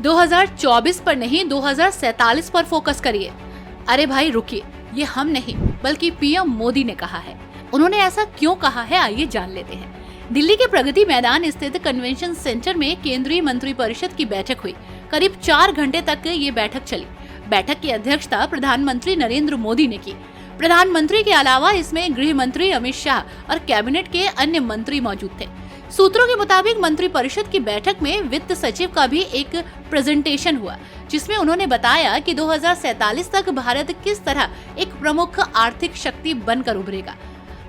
2024 पर नहीं 2047 पर फोकस करिए। अरे भाई रुकिए, ये हम नहीं बल्कि पीएम मोदी ने कहा है। उन्होंने ऐसा क्यों कहा है, आइए जान लेते हैं। दिल्ली के प्रगति मैदान स्थित कन्वेंशन सेंटर में केंद्रीय मंत्रिपरिषद की बैठक हुई। करीब 4 घंटे तक ये बैठक चली। बैठक की अध्यक्षता प्रधानमंत्री नरेंद्र मोदी ने की। प्रधानमंत्री के अलावा इसमें गृह मंत्री अमित शाह और कैबिनेट के अन्य मंत्री मौजूद थे। सूत्रों के मुताबिक मंत्रिपरिषद की बैठक में वित्त सचिव का भी एक प्रेजेंटेशन हुआ, जिसमें उन्होंने बताया कि 2047 तक भारत किस तरह एक प्रमुख आर्थिक शक्ति बनकर उभरेगा।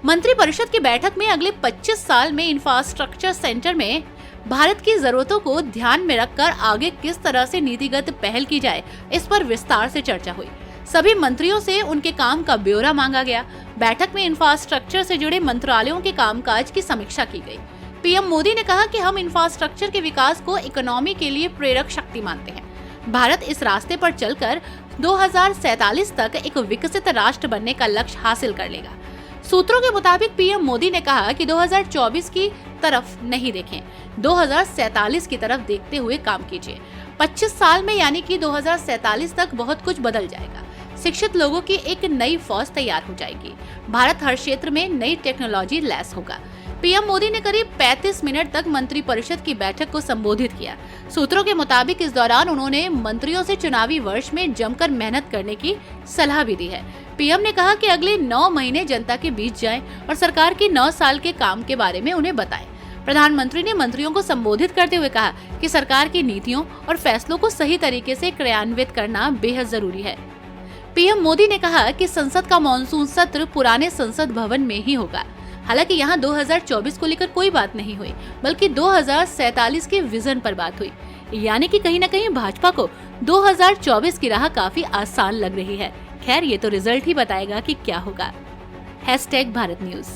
मंत्रिपरिषद की बैठक में अगले 25 साल में इंफ्रास्ट्रक्चर सेंटर में भारत की जरूरतों को ध्यान में रखकर आगे किस तरह से नीतिगत पहल की जाए, इस पर विस्तार से चर्चा हुई। सभी मंत्रियों से उनके काम का ब्यौरा मांगा गया। बैठक में इंफ्रास्ट्रक्चर से जुड़े मंत्रालयों के कामकाज की समीक्षा की गई। पीएम मोदी ने कहा कि हम इंफ्रास्ट्रक्चर के विकास को इकोनॉमी के लिए प्रेरक शक्ति मानते हैं। भारत इस रास्ते पर चलकर 2047 तक एक विकसित राष्ट्र बनने का लक्ष्य हासिल कर लेगा। सूत्रों के मुताबिक पीएम मोदी ने कहा कि 2024 की तरफ नहीं देखें, 2047 की तरफ देखते हुए काम कीजिए। 25 साल में यानी कि 2047 तक बहुत कुछ बदल जाएगा। शिक्षित लोगों की एक नई फौज तैयार हो जाएगी। भारत हर क्षेत्र में नई टेक्नोलॉजी लैस होगा। पीएम मोदी ने करीब 35 मिनट तक मंत्रिपरिषद की बैठक को संबोधित किया। सूत्रों के मुताबिक इस दौरान उन्होंने मंत्रियों से चुनावी वर्ष में जमकर मेहनत करने की सलाह भी दी है। पीएम ने कहा कि अगले 9 महीने जनता के बीच जाएं और सरकार के 9 साल के काम के बारे में उन्हें बताएं। प्रधानमंत्री ने मंत्रियों को संबोधित करते हुए कहा कि सरकार की नीतियों और फैसलों को सही तरीके से क्रियान्वित करना बेहद जरूरी है। पीएम मोदी ने कहा कि संसद का मॉनसून सत्र पुराने संसद भवन में ही होगा। हालांकि यहाँ 2024 को लेकर कोई बात नहीं हुई, बल्कि 2047 के विजन पर बात हुई। यानी कि कहीं न कहीं भाजपा को 2024 की राह काफी आसान लग रही है। खैर, ये तो रिजल्ट ही बताएगा कि क्या होगा। #भारत न्यूज।